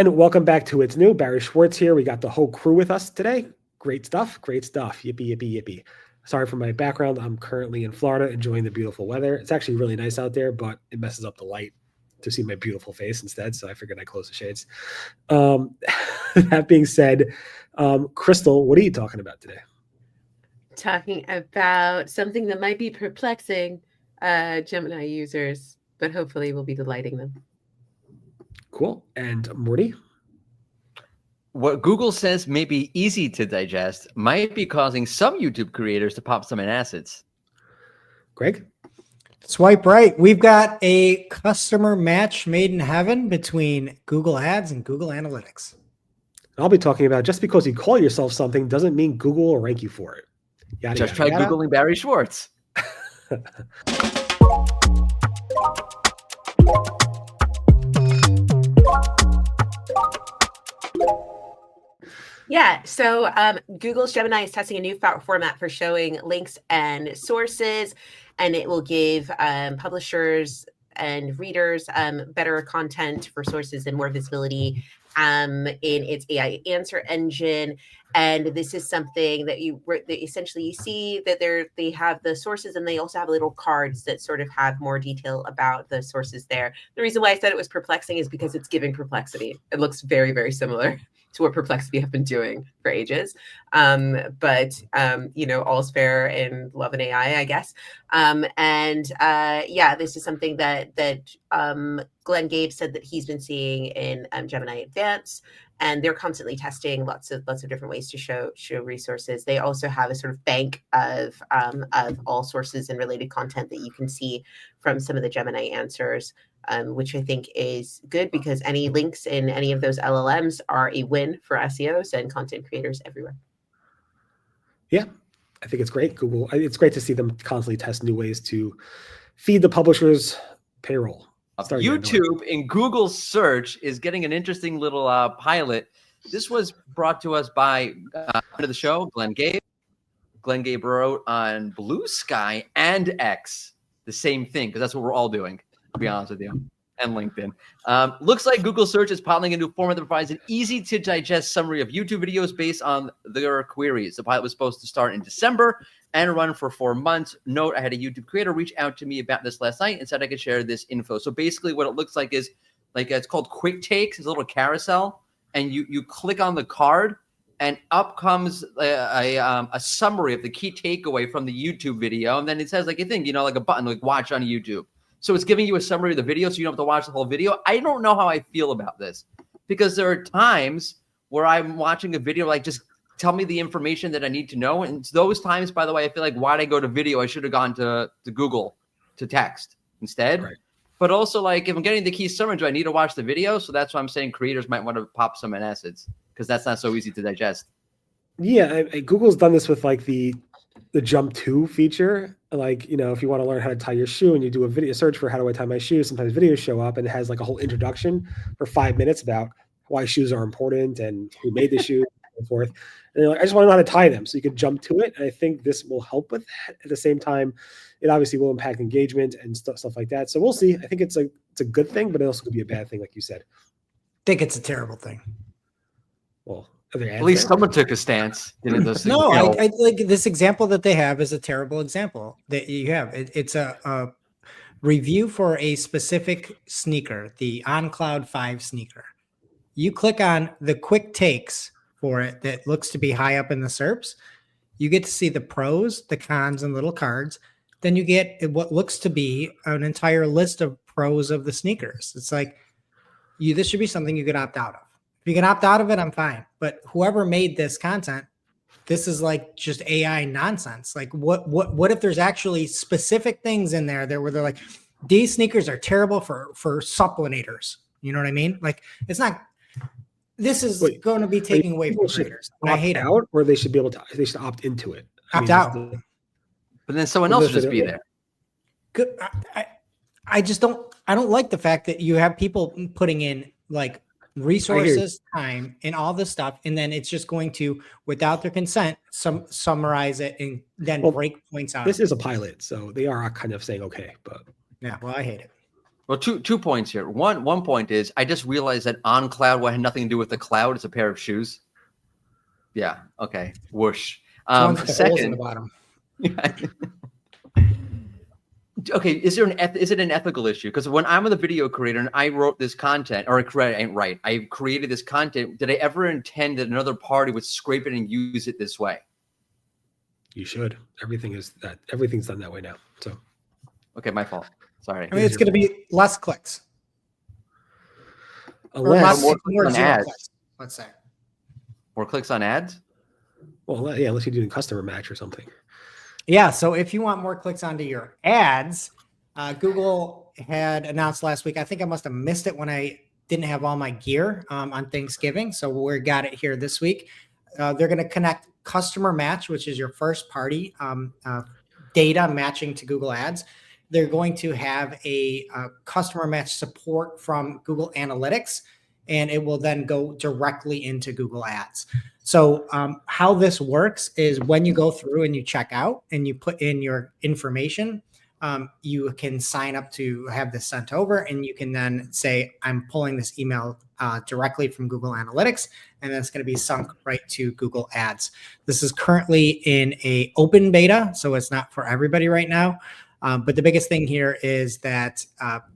And welcome back to It's New. Barry Schwartz here. We got the whole crew with us today. Great stuff. Great stuff. Yippee, yippee, yippee. Sorry for my background. I'm currently in Florida enjoying the beautiful weather. It's actually really nice out there, but it messes up the light to see my beautiful face instead. So I figured I'd close the shades. That being said, Crystal, what are you talking about today? Talking about something that might be perplexing Gemini users, but hopefully will be delighting them. Cool. And Mordy? What Google says may be easy to digest might be causing some YouTube creators to pop some acids. Greg? Swipe right. We've got a customer match made in heaven between Google Ads and Google Analytics. I'll be talking about just because you call yourself something doesn't mean Google will rank you for it. Just try Googling Barry Schwartz. Yeah, so Google's Gemini is testing a new format for showing links and sources, and it will give publishers and readers better content for sources and more visibility in its AI answer engine. And this is something that essentially you see that they have the sources, and they also have little cards that sort of have more detail about the sources there. The reason why I said it was perplexing is because it's giving Perplexity. It looks very, very similar to what Perplexity have been doing for ages. But all's fair in love and AI, I guess. This is something that Glenn Gabe said that he's been seeing in Gemini Advanced, and they're constantly testing lots of different ways to show resources. They also have a sort of bank of all sources and related content that you can see from some of the Gemini answers, which I think is good because any links in any of those LLMs are a win for SEOs and content creators everywhere. Yeah, I think it's great. Google, it's great to see them constantly test new ways to feed the publishers' payroll. YouTube in Google search is getting an interesting little pilot. This was brought to us by friend of the show, Glenn Gabe. Glenn Gabe wrote on Blue Sky and X the same thing, because that's what we're all doing, to be honest with you, and LinkedIn. Looks like Google search is piloting a new format that provides an easy to digest summary of YouTube videos based on their queries. The pilot was supposed to start in December and run for 4 months. Note, I had a YouTube creator reach out to me about this last night and said I could share this info. So basically what it looks like is, it's called Quick Takes. It's a little carousel, and you click on the card, and up comes a summary of the key takeaway from the YouTube video. And then it says, like a button, like watch on YouTube. So it's giving you a summary of the video, so you don't have to watch the whole video. I don't know how I feel about this, because there are times where I'm watching a video, like, just tell me the information that I need to know. And those times, by the way, I feel like, why'd I go to video? I should have gone to Google to text instead. Right. But also, like, if I'm getting the key summary, do I need to watch the video? So that's why I'm saying creators might want to pop some acids, because that's not so easy to digest. Yeah, Google's done this with like the jump to feature. Like, if you want to learn how to tie your shoe and you do a video search for how do I tie my shoe, sometimes videos show up and it has like a whole introduction for 5 minutes about why shoes are important and who made the shoe and so forth. And they're like, I just want to know how to tie them. So you could jump to it. And I think this will help with that. At the same time, it obviously will impact engagement and stuff like that. So we'll see. I think it's a good thing, but it also could be a bad thing, like you said. I think it's a terrible thing. Well, at least someone took a stance. No, I like this example that they have is a terrible example that you have. It's a review for a specific sneaker, the On Cloud 5 sneaker. You click on the quick takes for it that looks to be high up in the SERPs. You get to see the pros, the cons, and little cards. Then you get what looks to be an entire list of pros of the sneakers. It's like, this should be something you could opt out of. If you can opt out of it, I'm fine. But whoever made this content, this is like just AI nonsense. Like, what if there's actually specific things in there that where they're like, these sneakers are terrible for supplementers. You know what I mean? Like, it's not. This is going to be taking away from creators. I hate it. Or they should be able to. They should opt into it. Opt out. But then someone else will just be there. Good. I just don't. I don't like the fact that you have people putting in like resources, time, and all this stuff, and then it's just going to, without their consent, summarize it and then break points out. This is a pilot, so they are kind of saying okay, but yeah. Well, I hate it. Well, two points here. One point is I just realized that on cloud what had nothing to do with the cloud. It's a pair of shoes. Yeah. Okay. Whoosh. The ones with the holes in the bottom. Okay, is it an ethical issue? Because when I'm a video creator and I wrote this content, or I created this content, did I ever intend that another party would scrape it and use it this way? You should. Everything's done that way now. So, okay, my fault. Sorry. I mean, it's going to be less clicks. Unless more clicks on ads. Clicks, let's say. More clicks on ads? Well, yeah, unless you're doing customer match or something. Yeah, so if you want more clicks onto your ads, Google had announced last week, I think I must have missed it when I didn't have all my gear on Thanksgiving, so we got it here this week. They're going to connect customer match, which is your first party data matching to Google Ads. They're going to have a customer match support from Google Analytics, and it will then go directly into Google Ads. So how this works is when you go through and you check out and you put in your information, you can sign up to have this sent over, and you can then say, I'm pulling this email directly from Google Analytics, and then it's going to be sunk right to Google Ads. This is currently in a open beta, so it's not for everybody right now. But the biggest thing here is that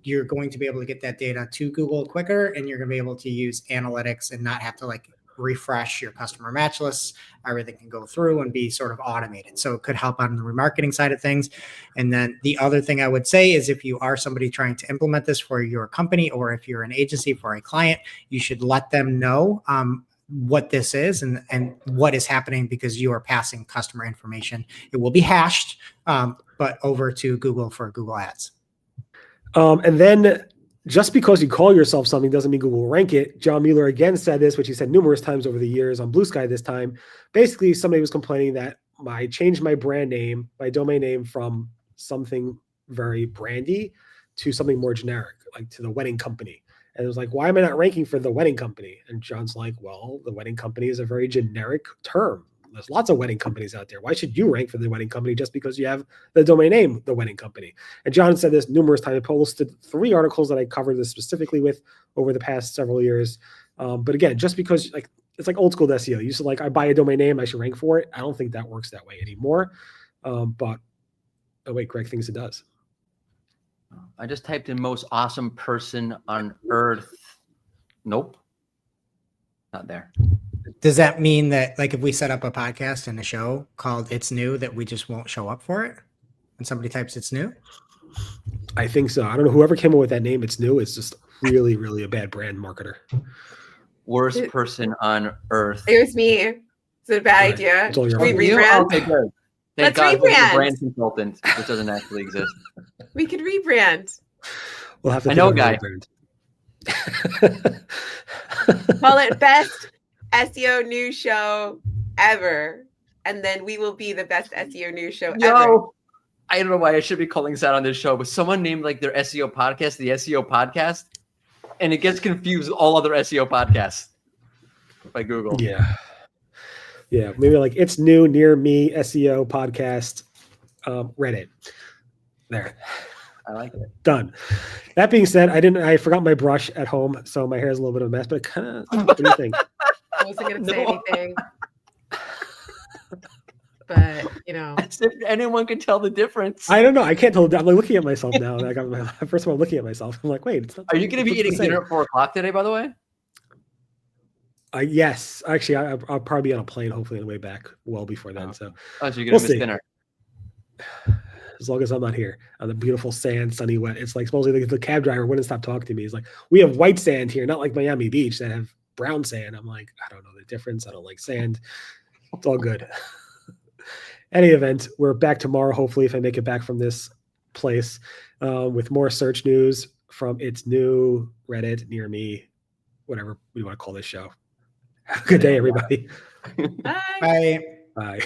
you're going to be able to get that data to Google quicker, and you're going to be able to use analytics and not have to refresh your customer match lists. Everything can go through and be sort of automated. So it could help on the remarketing side of things. And then the other thing I would say is if you are somebody trying to implement this for your company, or if you're an agency for a client, you should let them know what this is and what is happening, because you are passing customer information. It will be hashed, but over to Google for Google Ads. And then just because you call yourself something doesn't mean Google will rank it. John Mueller again said this, which he said numerous times over the years on Blue Sky this time. Basically, somebody was complaining that I changed my brand name, my domain name, from something very brandy to something more generic, like to the wedding company. And it was like, why am I not ranking for the wedding company? And John's like, well, the wedding company is a very generic term. There's lots of wedding companies out there. Why should you rank for the wedding company just because you have the domain name, the wedding company? And John said this numerous times. I posted 3 articles that I covered this specifically with over the past several years. But again, just because it's like old school SEO. You used to I buy a domain name, I should rank for it. I don't think that works that way anymore. But oh wait, Greg thinks it does. I just typed in most awesome person on earth. Nope. Not there. Does that mean that if we set up a podcast and a show called It's New, that we just won't show up for it when somebody types It's New? I think so. I don't know. Whoever came up with that name, It's New, is just really, really a bad brand marketer. Worst person on earth. It was me. It's a bad idea. It's all your We fault. rebrand. Okay, good. Thank Let's God for the rebrand. brand consultant, which doesn't actually exist. We could rebrand. We'll have to. I know a think guy. about Call it best SEO news show ever, and then we will be the best SEO news show ever. No, I don't know why I should be calling this out on this show, but someone named their SEO podcast the SEO podcast, and it gets confused with all other SEO podcasts by Google. Yeah, maybe It's New, Near Me, SEO podcast, Reddit. There. I like it. Done. That being said, I forgot my brush at home, so my hair is a little bit of a mess, but what do you think? I wasn't going to say anything. But, As if anyone can tell the difference. I don't know. I can't tell. I'm looking at myself now. First of all, I'm looking at myself. I'm like, wait. It's not, Are you going to be eating dinner at 4 o'clock today, by the way? Yes. Actually, I'll probably be on a plane, hopefully, on the way back well before then. So you're going to miss dinner. As long as I'm not here on the beautiful sand, sunny, wet. It's supposedly the cab driver wouldn't stop talking to me. He's like, we have white sand here, not like Miami Beach that have brown sand. I'm like, I don't know the difference. I don't like sand. It's all good. Any event, we're back tomorrow, hopefully, if I make it back from this place, with more search news from It's New, Reddit, Near Me, whatever we want to call this show. Have a good day, everybody. Bye. Bye. Bye.